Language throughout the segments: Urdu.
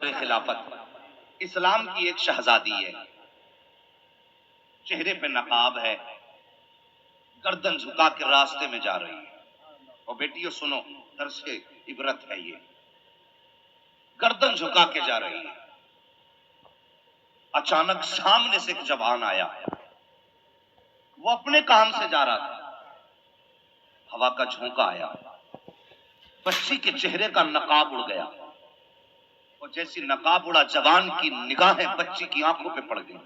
خلافت اسلام کی ایک شہزادی ہے، چہرے پہ نقاب ہے، گردن جھکا کے راستے میں جا رہی ہے۔ اور بیٹیوں سنو، درس عبرت ہے یہ، گردن جھکا کے جا رہی ہے۔ اچانک سامنے سے ایک جوان آیا، وہ اپنے کام سے جا رہا تھا، ہوا کا جھونکا آیا، بچی کے چہرے کا نقاب اڑ گیا، اور جیسی نقاب اڑا جوان کی نگاہیں بچی کی آنکھوں پہ پڑ گئی۔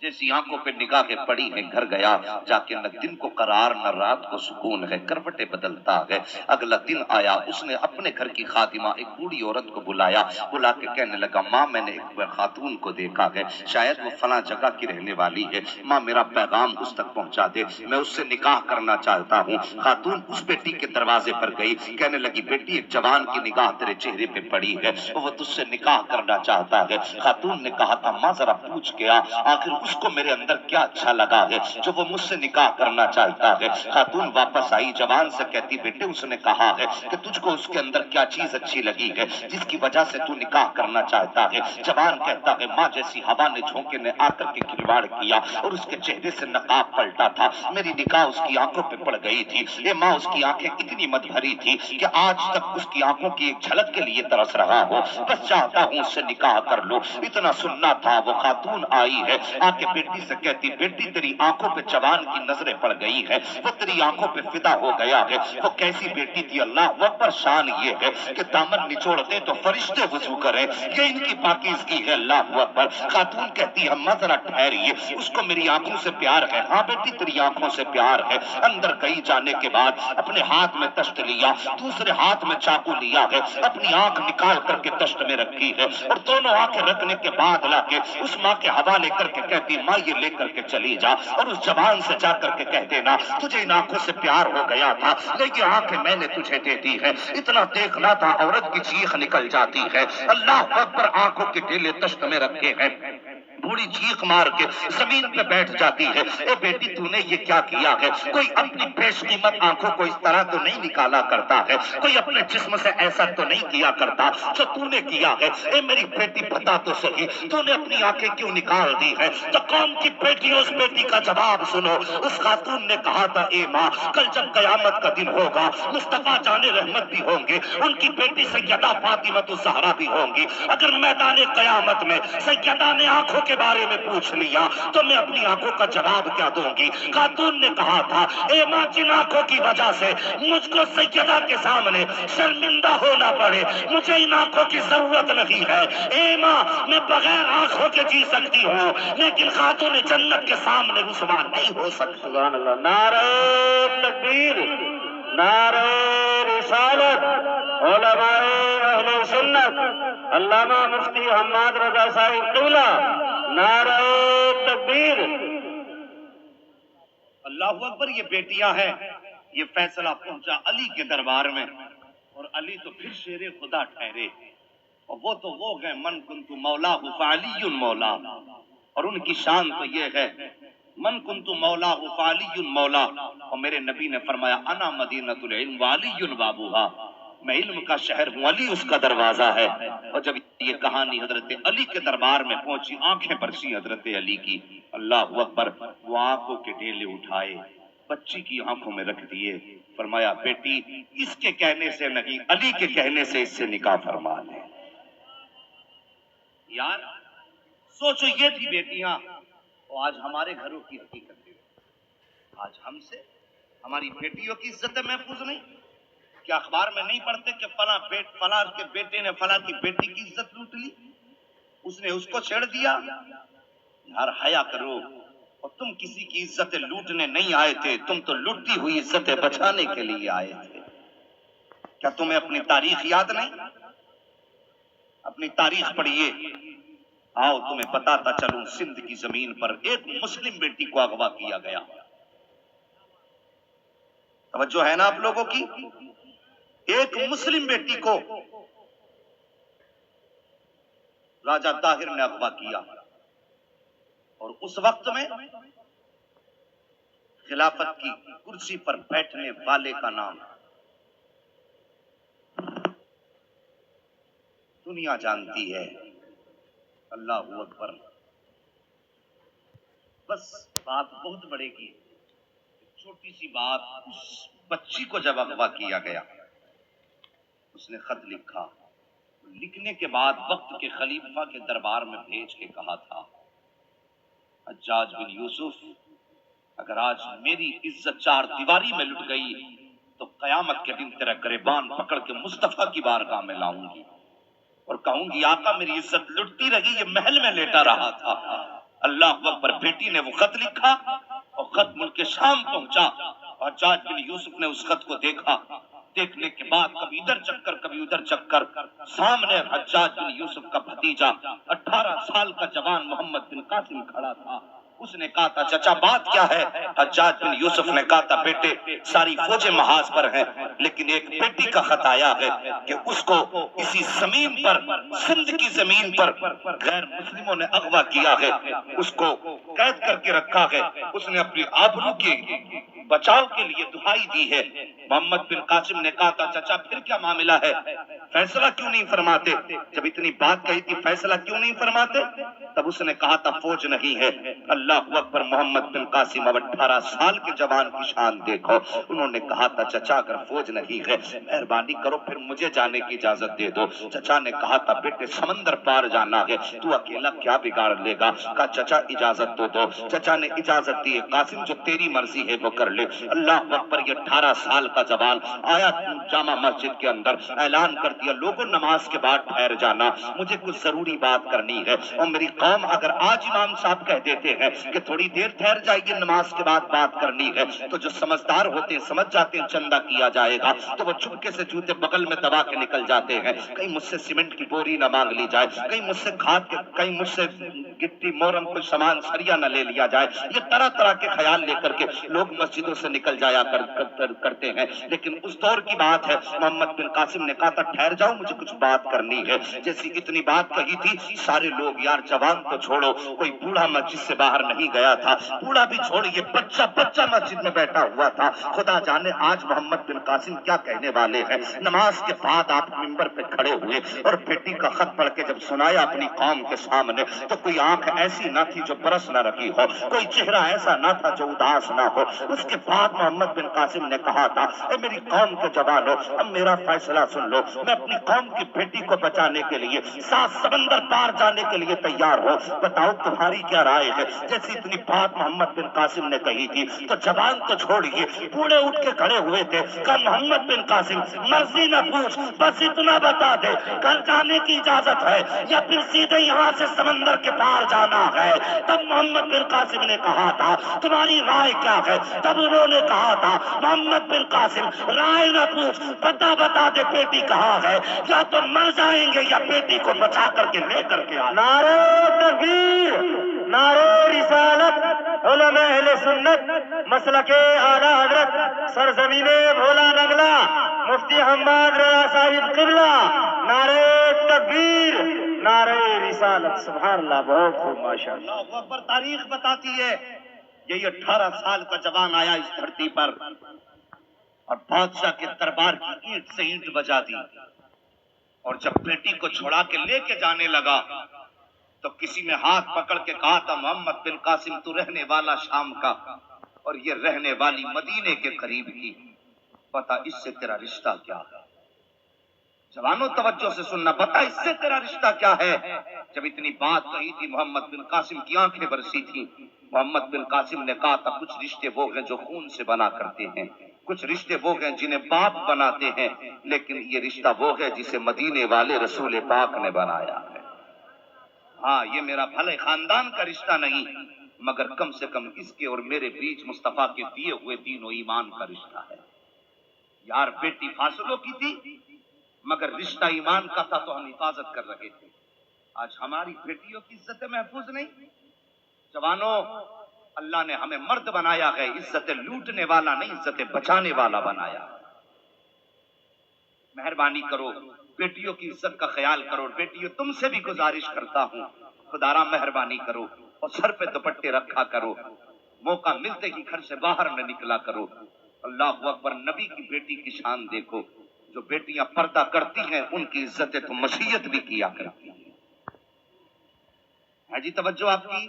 جیسی آنکھوں پہ نگاہیں پڑی ہے، گھر گیا جا کے نہ دن کو قرار نہ رات کو سکون ہے، کروٹیں بدلتا ہے۔ اگلا دن آیا، اس نے اپنے گھر کی خادمہ ایک بوڑھی عورت کو بلایا، بلا کے کہنے لگا، ماں میں نے ایک خاتون کو دیکھا ہے، شاید وہ فلاں جگہ کی رہنے والی ہے، ماں میرا پیغام اس تک پہنچا دے، میں اس سے نکاح کرنا چاہتا ہوں۔ خاتون اس بیٹی کے دروازے پر گئی، کہنے لگی، بیٹی ایک جوان کی نگاہ تیرے چہرے پہ پڑی ہے، وہ تجھ سے نکاح کرنا چاہتا ہے۔ خاتون نے کہا، اماں ذرا پوچھ کے آ، آخر اس کو میرے اندر کیا اچھا لگا ہے جو وہ مجھ سے نکاح کرنا چاہتا ہے۔ خاتون واپس آئی، جوان سے کہتی، بیٹے اس نے کہا ہے کہ تجھ کو اس کے اندر کیا چیز اچھی لگی ہے جس کی وجہ سے تو نکاح کرنا چاہتا ہے۔ جوان کہتا ہے، ماں جیسی ہوا نے جھونکے نے آ کر کے کھلواڑ کیا اور اس کے چہرے سے نقاب پلٹا تھا، میری نگاہ اس کی آنکھوں پہ پڑ گئی تھی۔ یہ ماں اس کی آنکھیں اتنی مد بھری تھی کہ آج تک اس کی آنکھوں کی ایک جھلک کے لیے ترس رہا ہو، بس چاہتا ہوں اس سے نکاح کر لو۔ اتنا سننا تھا، وہ خاتون آئی ہے، آ کے بیٹی سے کہتی، بیٹی تیری آنکھوں پہ جوان کی نظریں پڑ گئی ہے، وہ تیری آنکھوں پہ فدا ہو گیا ہے۔ وہ کیسی بیٹی تھی، اللہ اکبر، شان یہ ہے کہ دامن نچوڑتے تو فرشتے وضو کریں، یہ ان کی پاکیزگی ہے، اللہ اکبر۔ خاتون کہتی، اماں ذرا ٹھہریے، اس کو میری آنکھوں سے پیار ہے۔ ہاں بیٹی تیری آنکھوں سے پیار ہے۔ اندر گئی، جانے کے بعد اپنے ہاتھ میں تشت لیا، دوسرے ہاتھ میں چاقو لیا ہے، اپنی آنکھ نکال کر کے تشت میں رکھی ہے، اور دونوں آنکھیں رکھنے کے بعد لا کے اس ماں کے حوالے کر کے کہتی، ماں یہ لے کر کے چلی جا، اور اس جوان سے جا کر کے کہہ دینا، تجھے ان آنکھوں سے پیار ہو گیا تھا لیکن آنکھیں میں نے تجھے دے دی ہے۔ اتنا دیکھنا تھا، عورت کی چیخ نکل جاتی ہے، اللہ اکبر، آنکھوں کے ڈیلے تشت میں رکھے ہیں، بوڑھی چیخ مار کے زمین پہ بیٹھ جاتی ہے، اے بیٹی تو نے یہ کیا کیا ہے؟ کوئی اپنی بیش قیمت آنکھوں کو اس طرح تو نہیں نکالا کرتا ہے، کوئی اپنے جسم سے ایسا تو نہیں کیا کرتا جو تو نے کیا ہے۔ اے میری بیٹی بتا تو صحیح، تو نے اپنی آنکھیں کیوں نکال دی ہے؟ تو قوم کی بیٹی، اس بیٹی کا جواب سنو۔ اس خاتون نے کہا تھا، اے ماں کل جب قیامت کا دن ہوگا، مصطفیٰ جان رحمت بھی ہوں گے، ان کی بیٹی سیدہ فاطمہ الزہرا بھی ہوں گی، اگر میدان قیامت میں سیدہ نے آنکھوں کے بارے میں پوچھ لیا تو میں اپنی آنکھوں کا جواب کیا دوں گی؟ خاتون نے کہا تھا، اے ماں جن آنکھوں کی وجہ سے مجھ کو سیدہ کے سامنے شرمندہ ہونا پڑے، مجھے ان آنکھوں کی ضرورت نہیں ہے۔ اے ماں میں بغیر آنکھوں کے جی سکتی ہوں لیکن خاتون جنت کے سامنے رسوا نہیں ہو سکتی۔ سبحان اللہ، نعرہ تکبیر، نعرہ رسالت، علماء اہل سنت، علامہ مفتی حماد رضا صاحب قبلہ، نعرہ تکبیر۔ اللہ اکبر، یہ بیٹیاں ہیں، یہ فیصلہ پہنچا علی کے دربار میں، اور علی تو پھر شیر خدا ٹھہرے، اور وہ تو وہ گئے، من کنت مولا فعلی مولا، اور ان کی شان تو یہ ہے، من کنت مولا فعلی مولا، اور میرے نبی نے فرمایا، انا مدینۃ العلم وعلی بابوہا، میں علم کا شہر ہوں، علی اس کا دروازہ ہے۔ اور جب یہ کہانی حضرت علی کے دربار میں پہنچی، آنکھیں برسی حضرت علی کی، اللہ اکبر، وہ آنکھوں کے ڈیلے اٹھائے، بچی کی آنکھوں میں رکھ دیے، فرمایا، بیٹی اس کے کہنے سے نہیں، علی کے کہنے سے اس سے نکاح فرما لے۔ یار سوچو، یہ تھی بیٹیاں، اور آج ہمارے گھروں کی حقیقت ہے، آج ہم سے ہماری بیٹیوں کی عزت محفوظ نہیں۔ کیا اخبار میں نہیں پڑھتے کہ فلاں کے بیٹے نے فلاں کی بیٹی کی عزت لوٹ لی، اس نے اس کو چھیڑ دیا؟ یار حیا کرو، اور تم کسی کی عزتیں لوٹنے نہیں آئے تھے، تم تو لٹتی ہوئی عزتیں بچانے کے لیے آئے تھے۔ کیا تمہیں اپنی تاریخ یاد نہیں؟ اپنی تاریخ پڑھیے، آؤ تمہیں بتاتا چلوں، سندھ کی زمین پر ایک مسلم بیٹی کو اغوا کیا گیا، توجہ ہے نا آپ لوگوں کی؟ ایک مسلم بیٹی کو راجہ طاہر نے اغوا کیا، اور اس وقت میں خلافت کی کرسی پر بیٹھنے والے کا نام دنیا جانتی ہے۔ اللہ اکبر۔ بس بات بہت بڑے کی، چھوٹی سی بات، اس بچی کو جب اغوا کیا گیا، اس نے خط لکھا، لکھنے کے بعد وقت کے خلیفہ کے دربار میں بھیج کے کہا تھا، حجاج بن یوسف، اگر آج میری عزت چار دیواری میں لٹ گئی تو قیامت کے دن تیرا گریبان پکڑ کے مصطفیٰ کی بارگاہ میں لاؤں گی اور کہوں گی آقا میری عزت لٹتی رہی، یہ محل میں لیٹا رہا تھا۔ اللہ اکبر۔ بیٹی نے وہ خط لکھا اور خط ملک شام پہنچا۔ حجاج بن یوسف نے اس خط کو دیکھا، دیکھنے کے بعد کبھی ادھر چکر کبھی ادھر چکر، سامنے حجاج بن یوسف کا بھتیجا 18 سال کا جوان محمد بن قاسم کھڑا تھا۔ اس نے کہا تھا چچا بات کیا ہے؟ حجاج بن یوسف نے کہا تھا بیٹے ساری فوجیں محاذ پر ہیں، لیکن ایک بیٹی کا خط آیا ہے کہ اس کو اسی زمین پر، سندھ کی زمین پر غیر مسلموں نے اغوا کیا ہے، اس کو قید کر کے رکھا ہے، اس نے اپنی آبرو کے بچاؤ کے لیے دہائی دی ہے۔ محمد بن قاسم نے کہا تھا چچا پھر کیا معاملہ ہے؟ فیصلہ کیوں نہیں فرماتے؟ جب اتنی بات کہی تھی فیصلہ کیوں نہیں فرماتے؟ تب اس نے کہا تھا فوج نہیں ہے۔ اللہ اکبر۔ محمد بن قاسم اب 18 سال کے جوان کی شان دیکھو۔ انہوں نے کہا تھا چچا اگر فوج نہیں ہے مہربانی کرو پھر مجھے جانے کی اجازت دے دو۔ چچا نے کہا تھا بیٹے سمندر پار جانا ہے، تو اکیلا کیا بگاڑ لے گا؟ کہا چچا اجازت تو دو۔ چچا نے اجازت دی، قاسم جو تیری مرضی ہے وہ کر لے۔ اللہ اکبر۔ یہ 18 سال کا جوان آیا جامع مسجد کے اندر، اعلان کر دیا لوگوں نماز کے بعد ٹھہر جانا، مجھے کچھ ضروری بات کرنی ہے، اور میری قوم اگر آج امام صاحب کہہ دیتے ہیں کہ تھوڑی دیر ٹھہر جائیے نماز کے بعد بات کرنی ہے، تو جو سمجھدار ہوتے ہیں سمجھ جاتے ہیں چندہ کیا جائے گا، تو وہ چپکے سے جوتے بغل میں دبا کے نکل جاتے ہیں، کہیں مجھ سے سیمنٹ کی بوری نہ مانگ لی جائے، کہیں مجھ سے کھاد کے، کہیں مجھ سے گٹی مورم کچھ سامان سریا نہ لے لیا جائے۔ یہ طرح طرح کے خیال لے کر کے لوگ مسجدوں سے نکل جایا کرتے ہیں، لیکن اس دور کی بات ہے محمد بن قاسم نے کہا تھا ٹھہر جاؤ مجھے کچھ بات کرنی ہے۔ جیسی اتنی بات کہی تھی سارے لوگ یار جوان کو چھوڑو، کوئی بوڑھا مسجد سے باہر نہیں گیا تھا، بوڑھا بھی چھوڑیے بچہ مسجد میں بیٹھا ہوا تھا۔ خدا جانے آج محمد بن قاسم کیا کہنے والے ہیں۔ نماز کے بعد آپ منبر پہ کھڑے ہوئے اور بیٹی کا خط پڑھ کے جب سنایا اپنی قوم کے سامنے، تو کوئی آنکھ ایسی نہ تھی جو برس نہ رہی ہو، کوئی چہرہ ایسا نہ تھا جو اداس نہ ہو۔ اس کے بعد محمد بن قاسم نے کہا تھا اے میری قوم کے جوانو اب میرا فیصلہ سن لو، میں اپنی قوم کی بیٹی کو بچانے کے لیے 7 سمندر پار جانے کے لیے تیار ہوں، بتاؤ تمہاری کیا رائے ہے؟ جیسی اتنی بات محمد بن قاسم نے کہی تھی تو جوان تو چھوڑیے بوڑھے اٹھ کے کھڑے ہوئے تھے۔ کہا محمد بن قاسم مرضی نہ پوچھ، بس اتنا بتا دے کل جانے کی اجازت ہے یا پھر سیدھے یہاں سے سمندر کے پار جانا ہے؟ تب محمد بن قاسم نے کہا تھا تمہاری رائے کیا ہے؟ تب انہوں نے کہا تھا محمد بن قاسم رائے نہ پوچھ، بتا دے بیٹی کہاں ہے، یا تو مر جائیں گے یا بیٹی کو بچا کر کے لے کر کے آ۔ نعرہ تکبیر، نعرہ رسالت، علماء اہل سنت، مسلک اعلی حضرت سرزمین بھولا نگلا مفتی حماد رضا صاحب قبلہ، نعرہ تکبیر، نعرہ رسالت۔ سبحان اللہ، بہت خوب، ماشاءاللہ۔ اللہ اکبر۔ تاریخ بتاتی ہے یہی 18 سال کا جوان آیا اس دھرتی پر اور بادشاہ کے دربار کی اینٹ سے اینٹ بجا دی، اور جب بیٹی کو چھوڑا کے لے کے جانے لگا تو کسی نے ہاتھ پکڑ کے کہا تھا محمد بن قاسم تو رہنے والا شام کا اور یہ رہنے والی مدینے کے قریب کی، بتا اس سے تیرا رشتہ کیا ہے؟ جوانوں توجہ سے سننا، بتا اس سے تیرا رشتہ کیا ہے؟ جب اتنی بات کہی تھی محمد بن قاسم کی آنکھیں برسی تھی۔ محمد بن قاسم نے کہا تھا کچھ رشتے وہ ہیں جو خون سے بنا کرتے ہیں، کچھ رشتے وہ ہیں جنہیں باپ بناتے ہیں، لیکن یہ رشتہ وہ ہے جسے مدینے والے رسول پاک نے بنایا ہے۔ ہاں یہ میرا بھلے خاندان کا رشتہ نہیں، مگر کم سے کم اس کے اور میرے بیچ مصطفیٰ کے دیے ہوئے دین و ایمان کا رشتہ ہے۔ یار بیٹی فاصلوں کی تھی مگر رشتہ ایمان کا تھا تو ہم حفاظت کر رہے تھے۔ آج ہماری بیٹیوں کی عزت محفوظ نہیں۔ جوانوں اللہ نے ہمیں مرد بنایا ہے، عزت لوٹنے والا نہیں، عزت بچانے والا بنایا ہے۔ مہربانی کرو بیٹیوں کی عزت کا خیال کرو۔ بیٹیوں تم سے بھی گزارش کرتا ہوں خدارا مہربانی کرو اور سر پہ دوپٹے رکھا کرو، موقع ملتے ہی گھر سے باہر نہ نکلا کرو۔ اللہ اکبر۔ نبی کی بیٹی کی شان دیکھو، جو بیٹیاں پردہ کرتی ہیں ان کی عزت تو مشیت بھی کیا کرتی ہیں. ہے جی توجہ آپ کی؟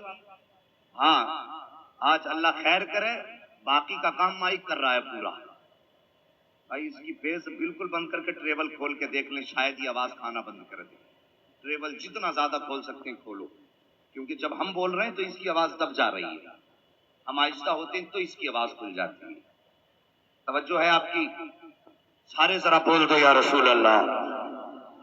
ہاں آج اللہ خیر کرے، باقی کا کام مائک کر رہا ہے پورا. بھائی اس کی بیس بالکل بند کر کے ٹریول کھول کے دیکھ لیں، شاید یہ آواز کھانا بند کر دے. ٹریول جتنا زیادہ کھول سکتے ہیں کھولو، کیونکہ جب ہم بول رہے ہیں تو اس کی آواز دب جا رہی ہے، ہم آہستہ ہوتے ہیں تو اس کی آواز کھل جاتی ہے. توجہ ہے آپ کی؟ سارے ذرا بول دو یا رسول اللہ.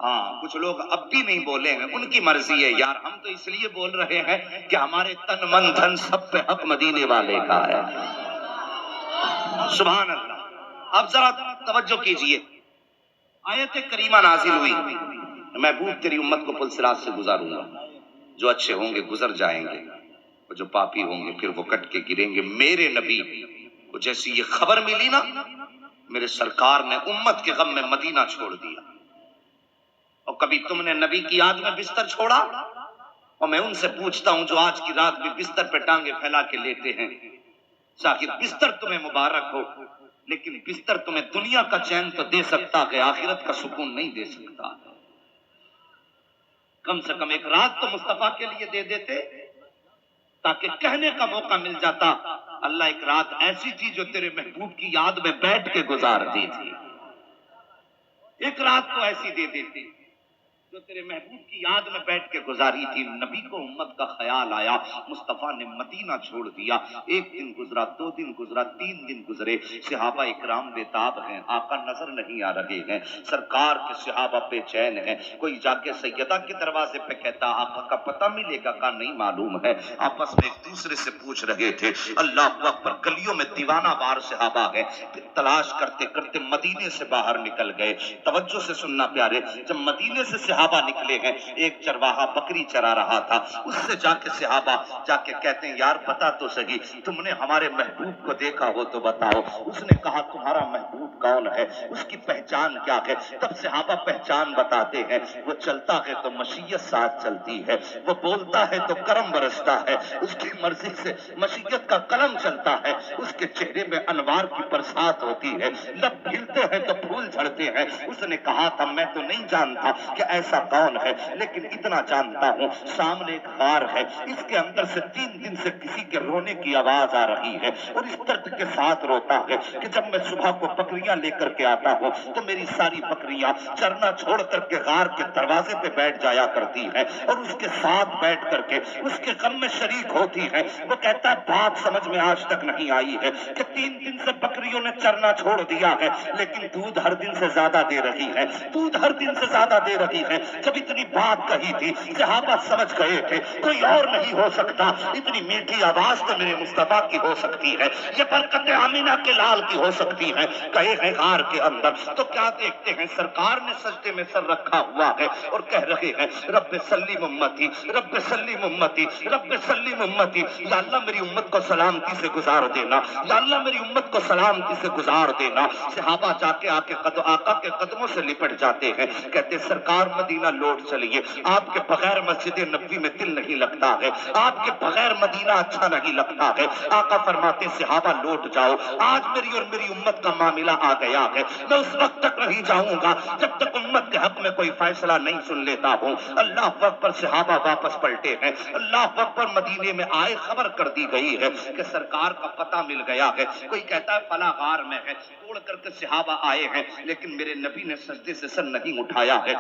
ہاں کچھ لوگ اب بھی نہیں بولے ہیں، ان کی مرضی ہے یار. ہم تو اس لیے بول رہے ہیں کہ ہمارے تن من دھن سب پہ حق مدینے والے کا ہے. سبحان اللہ. اب ذرا توجہ کیجئے، آیت کریمہ نازل ہوئی، محبوب تیری امت کو پل صراط سے گزاروں گا، جو اچھے ہوں گے گزر جائیں گے، اور جو پاپی ہوں گے پھر وہ کٹ کے گریں گے. میرے نبی کو جیسی یہ خبر ملی نا، میرے سرکار نے امت کے غم میں مدینہ چھوڑ دیا. اور کبھی تم نے نبی کی یاد میں بستر چھوڑا؟ اور میں ان سے پوچھتا ہوں جو آج کی رات بھی بستر پہ ٹانگیں پھیلا کے لیتے ہیں، شاید بستر تمہیں مبارک ہو، لیکن بستر تمہیں دنیا کا چین تو دے سکتا ہے، آخرت کا سکون نہیں دے سکتا. کم سے کم ایک رات تو مصطفیٰ کے لیے دے دیتے تاکہ کہنے کا موقع مل جاتا اللہ ایک رات ایسی تھی جو تیرے محبوب کی یاد میں بیٹھ کے گزارتی تھی. ایک رات تو ایسی دے دیتے جو تیرے محبوب کی یاد میں بیٹھ کے گزاری تھی. نبی کو امت کا خیال آیا، مصطفیٰ نے مدینہ چھوڑ دیا. ایک دن گزرا، 2 دن گزرا، 3 دن گزرے. صحابہ اکرام بےتاب ہیں، آقا نظر نہیں آ رہے ہیں. سرکار کے صحابہ بے چین ہیں. کوئی جا کے سیدہ کے دروازے پہ کہتا آقا کا پتہ ملے گا؟ کا نہیں معلوم ہے. آپس میں ایک دوسرے سے پوچھ رہے تھے. اللہ اکبر. گلیوں میں دیوانہ وار صحابہ ہیں، تلاش کرتے کرتے مدینے سے باہر نکل گئے. توجہ سے سننا پیارے، جب مدینے سے صحابہ نکلے ہیں، ایک چرواہا بکری چرا رہا تھا، اس سے جا کے صحابہ جا کے کہتے ہیں یار بتا تو سہی، تم نے ہمارے محبوب کو دیکھا ہو تو بتاؤ. اس نے کہا تمہارا محبوب کون ہے، اس کی پہچان کیا ہے؟ تب صحابہ پہچان بتاتے ہیں. وہ چلتا ہے تو مشیت ساتھ چلتی ہے، وہ بولتا ہے تو کرم برستا ہے، اس کی مرضی سے مشیت کا قلم چلتا ہے، اس کے چہرے میں انوار کی برسات ہوتی ہے، لب کھلتے ہیں تو پھول جھڑتے ہیں. اس نے کہا تھا میں تو نہیں جانتا کہ ایسا کون ہے، لیکن اتنا جانتا ہوں سامنے ایک غار ہے، اس کے اندر سے 3 دن سے کسی کے رونے کی آواز آ رہی ہے، اور اس درد کے ساتھ روتا ہے کہ جب میں صبح کو بکریاں لے کر کے آتا ہوں تو میری ساری بکریاں چرنا چھوڑ کر کے غار کے دروازے پہ بیٹھ جایا کرتی ہیں، اور اس کے ساتھ بیٹھ کر کے اس کے غم میں شریک ہوتی ہیں. وہ کہتا ہے بات سمجھ میں آج تک نہیں آئی ہے کہ 3 دن سے بکریوں نے چرنا چھوڑ دیا ہے، لیکن دودھ ہر دن سے زیادہ دے رہی ہے، دودھ ہر دن سے زیادہ دے رہی ہے. جب اتنی بات کہی تھی صحابہ سمجھ گئے تھے کوئی اور نہیں ہو سکتا، اتنی میٹھی آواز تو میرے مصطفیٰ کی ہو سکتی ہے، یہ برکت آمینہ کے لال کی ہو سکتی ہے. کہے ہیں غار کے اندر تو کیا دیکھتے ہیں؟ سرکار نے سجدے میں سر رکھا ہوا ہے اور کہہ رہے ہیں رب سلم امتی، رب سلم امتی، رب سلم امتی. یا اللہ میری امت کو سلامتی سے گزار دینا، یا اللہ میری امت کو سلامتی سے گزار دینا. صحابہ جا کے آقا کے قدموں سے لپٹ جاتے ہیں، کہتے سرکار مدینہ لوٹ چلیے، آپ کے بغیر مسجد نبوی میں دل نہیں لگتا ہے، آپ کے بغیر مدینہ اچھا نہیں لگتا ہے. آقا فرماتے صحابہ لوٹ جاؤ، آج میری اور میری امت کا معاملہ آ گیا ہے، میں اس وقت تک نہیں جاؤں گا جب تک امت کے حق میں کوئی فیصلہ نہیں سن لیتا ہوں. اللہ اکبر. صحابہ واپس پلٹے ہیں، اللہ اکبر. مدینے میں آئے خبر کر دی گئی ہے کہ سرکار کا پتہ مل گیا ہے. کوئی کہتا ہے فلاں غار میں ہے، توڑ کر کے صحابہ آئے ہیں، لیکن میرے نبی نے سجدے سے سر نہیں اٹھایا ہے.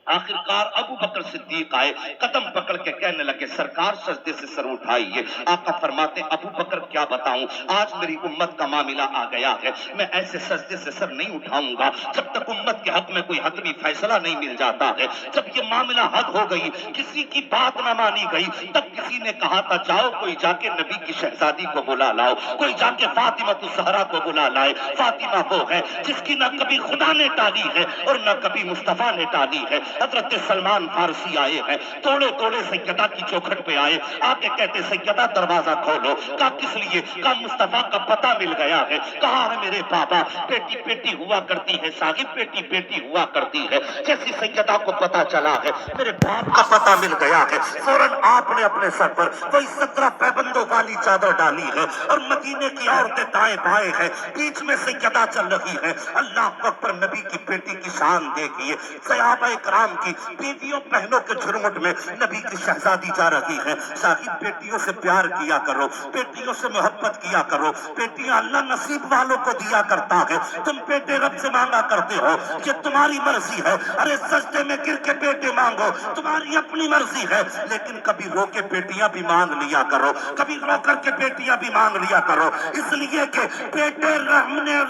آخرکار ابو بکر صدیق آئے، قدم پکڑ کے کہنے لگے سرکار سجدے سے سر اٹھائیے. آقا فرماتے ابو بکر کیا بتاؤں، آج میری امت کا معاملہ آ گیا ہے، میں ایسے سجدے سے سر نہیں اٹھاؤں گا جب تک امت کے حق میں کوئی حتمی فیصلہ نہیں مل جاتا ہے. جب یہ معاملہ حد ہو گئی، کسی کی بات نہ مانی گئی، تب کسی نے کہا تھا جاؤ کوئی جا کے نبی کی شہزادی کو بلا لاؤ، کوئی جا کے فاطمہ الزہرا کو بلا لائے. فاطمہ وہ ہے جس کی نہ کبھی خدا نے ٹالی ہے اور نہ کبھی مصطفیٰ نے ٹالی ہے. حضرت سلمان فارسی آئے ہیں، توڑے توڑے سیدہ کی چوکھٹ پہ آئے، آ کے کہتے سیدہ دروازہ کھولو. کہا کس لیے؟ کہا مصطفیٰ کا پتہ مل گیا ہے. کہا ہے میرے بابا بیٹی بیٹی ہوا کرتی ہے، صاحب بیٹی بیٹی ہوا کرتی ہے. جیسی سیدہ کو پتہ چلا ہے میرے باپ کا پتہ مل گیا ہے، فوراً آپ نے اپنے اپنے سر پر وہی 17 پیبندوں والی چادر ڈالی ہے اور مدینے کی عورتیں دائیں بائیں ہیں، بیچ میں سیدہ چل رہی ہے۔ اللہ اکبر، نبی کی بیٹی کی شان دیکھیے، صحابہ کرام کی بیویوں بہنوں کے جھرمٹ میں نبی کی شہزادی جا رہی ہے۔ صاحب بیٹیوں سے پیار کیا کرو، بیٹیوں سے محبت کیا کرو، بیٹیاں اللہ نصیب والوں کو دیا کرتا ہے، تم بیٹے رب سے مانگا کرتے ہو، یہ تمہاری مرضی ہے، ارے سجدے میں گر کے بیٹے مانگو، تمہاری اپنی مرضی ہے، لیکن کبھی رو کے بیٹیاں بھی مانگ لیا کرو، کبھی رو کر کے بیٹیاں بھی مانگ لیا کرو، اس لیے کہ بیٹے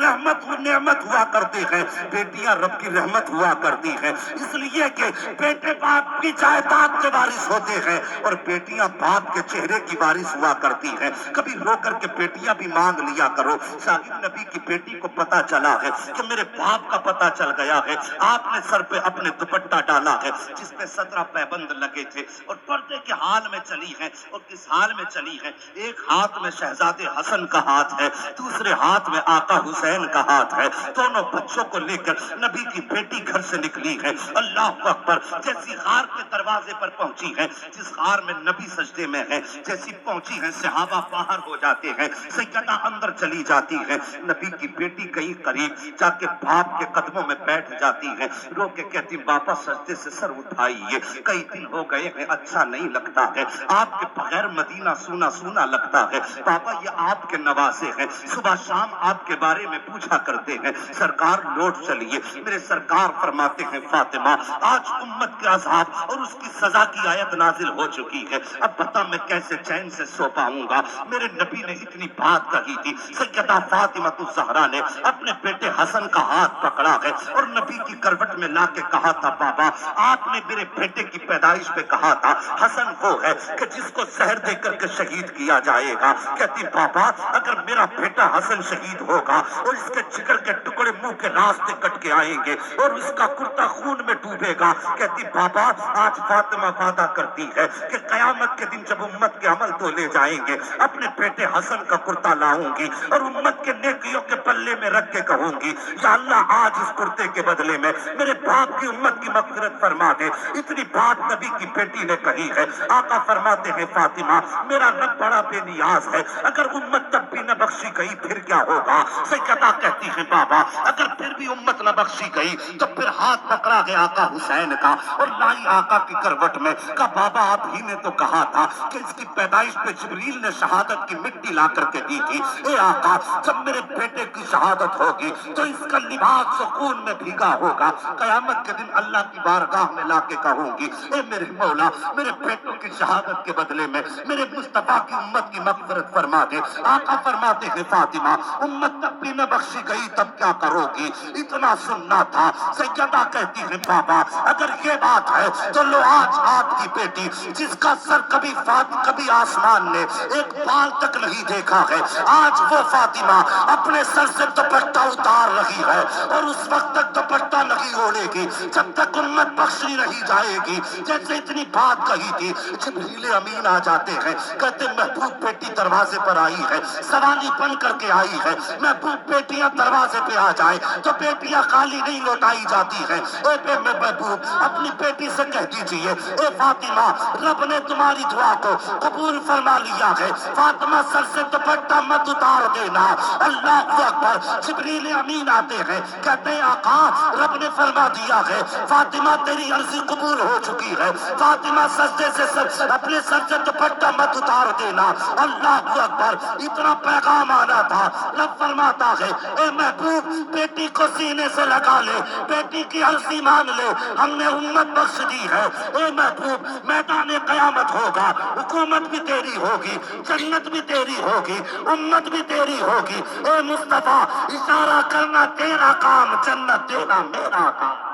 رحمت و نعمت ہوا کرتے ہیں، بیٹیاں رب کی رحمت ہوا کرتی ہیں، اس لیے کہ بیٹے باپ کی جائیداد کے وارث ہوتے ہیں اور بیٹیاں باپ کے چہرے کی وارث ہوا کرتی ہیں، کبھی رو کر کے بیٹیاں بھی مانگ لیا کرو۔ صاحب نبی کی بیٹی کو پتا چلا ہے کہ میرے باپ کا پتا چل گیا ہے، آپ نے سر پہ اپنے دوپٹہ ڈالا ہے جس پہ 17 پیبند لگے تھے اور پردے کے حال میں چلی ہے، اور کس حال میں چلی ہے؟ ایک ہاتھ میں شہزادے حسن کا ہاتھ ہے، دوسرے ہاتھ میں آقا حسین کا ہاتھ ہے، دونوں بچوں کو لے کر نبی کی بیٹی گھر سے نکلی ہے۔ اللہ اکبر، جیسی غار کے دروازے پر پہنچی ہے، جس غار میں نبی سجدے میں ہے، جیسی پہنچی ہے صحابہ باہر ہو جاتے ہیں، سیدہ اندر چلی جاتی ہے، نبی کی بیٹی کہیں قریب جا کے باپ کے قدموں میں بیٹھ جاتی ہے، رو کے کہتی بابا سجدے سے سر اٹھائیے، کئی دن ہو گئے ہیں، اچھا نہیں لگتا ہے، آپ کے بغیر مدینہ سونا سونا لگتا ہے، بابا یہ آپ کے نواسے ہیں، صبح شام آپ کے بارے میں پوچھا کرتے ہیں، سرکار لوٹ چلیے۔ میرے سرکار فرماتے ہیں فاطمہ آج امت کے عذاب اور اس کی سزا کی آیت نازل ہو چکی ہے، اب بتا میں کیسے چین سے سو پاؤں گا؟ میرے نبی نے اتنی بات کہی تھی، سیدہ فاطمہ الزہرا نے اپنے بیٹے حسن کا ہاتھ پکڑا ہے اور نبی کی کروٹ میں لا کے کہا تھا بابا آپ نے میرے بیٹے کی پیدائش پہ کہا تھا حسن وہ ہے کہ جس کو زہر دے کر کے شہید کیا جائے گا۔ کہتی بابا اگر میرا بیٹا حسن شہید ہوگا اور اس کے جگر کے ٹکڑے منہ کے راستے کٹ کے آئیں گے اور اس کا کرتا خون میں ڈوبے گا، کہتی بابا آج فاطمہ وعدہ کرتی ہے کہ قیامت کے دن جب امت کے عمل تو لے جائیں گے اپنے بیٹے حسن کا کرتا لاؤں گی اور امت کے نیکیوں کے پلے میں رکھ کے کہوں گی یا اللہ آج اس کرتے کے بدلے میں میرے باپ کی امت کی مغفرت فرما دے۔ اتنی بات نبی کی بیٹی نے کہی ہے۔ آقا فرماتے ہیں فاطمہ میرا رب بڑا بے نیاز ہے، اگر امت تب بھی نہ بخشی گئی پھر کیا ہوگا؟ سیدہ کہتی ہے بابا اگر پھر بھی امت نہ بخشی گئی تو پھر ہاتھ پکڑا گیا آقا حسین کا اور لائی آقا کی کروٹ میں، کہا بابا آپ ہی نے تو کہا تھا کہ اس کی پیدائش پہ جبریل نے شہادت کی مٹی لا کر کے دی تھی، اے آقا جب میرے بیٹے کی شہادت ہوگی تو اس کا لباس سکون میں بھیگا ہوگا، قیامت کے دن اللہ کی بارگاہ میں لا کے کہوں گی اے میرے مولا میرے بیٹوں کی شہادت کے بدلے میں میرے مصطفیٰ کی امت کی مغفرت فرما دے۔ آقا فرماتے ہیں فاطمہ امت تب بھی نہ بخشی گئی تب کیا کرو گی؟ اتنا سننا تھا۔ سیدہ کہتی ہے بابا اگر یہ بات ہے تو لو آج آپ کی بیٹی جس کا سر کبھی آسمان نے ایک بال تک نہیں دیکھا ہے، آج وہ فاطمہ اپنے سر سے دوپٹہ اتار رہی ہے اور اس وقت تک دوپٹہ نہیں اوڑھے گی جب تک امت بخشی نہیں جائے گی۔ جیسے اتنی بات کہی تھی جبریل امین آ جاتے ہیں، کہتے محبوب بیٹی دروازے پر آئی ہے، سوالی بن کر کے آئی ہے، محبوب بیٹیاں دروازے پہ آ جائیں تو بیٹیاں خالی نہیں لوٹائی جاتی ہیں۔ اے محبوب اپنی بیٹی سے کہہ دیجئے اے فاطمہ رب نے تمہاری دعا کو قبول فرما لیا ہے، فاطمہ سر سے دوپٹہ مت اتار دینا۔ اللہ اکبر، جبریل امین آتے ہیں کہتے ہیں آقا رب نے فرما دیا ہے فاطمہ تیری عرضی قبول ہو چکی ہے، فاطمہ سجدے سے اپنے سر سے دوپٹہ مت اتار دینا۔ اللہ اکبر، اتنا پیغام آنا تھا۔ رب فرماتا ہے اے محبوب بیٹی کو سینے سے لگا لے، بیٹی کی عرضی مان لے، ہم نے امت بخش دی ہے۔ اے محبوب میدان قیامت ہوگا، حکومت بھی تیری ہوگی، جنت بھی تیری ہوگی، امت بھی تیری ہوگی۔ اے مصطفیٰ اشارہ کرنا تیرا کام، جنت دینا میرا کام۔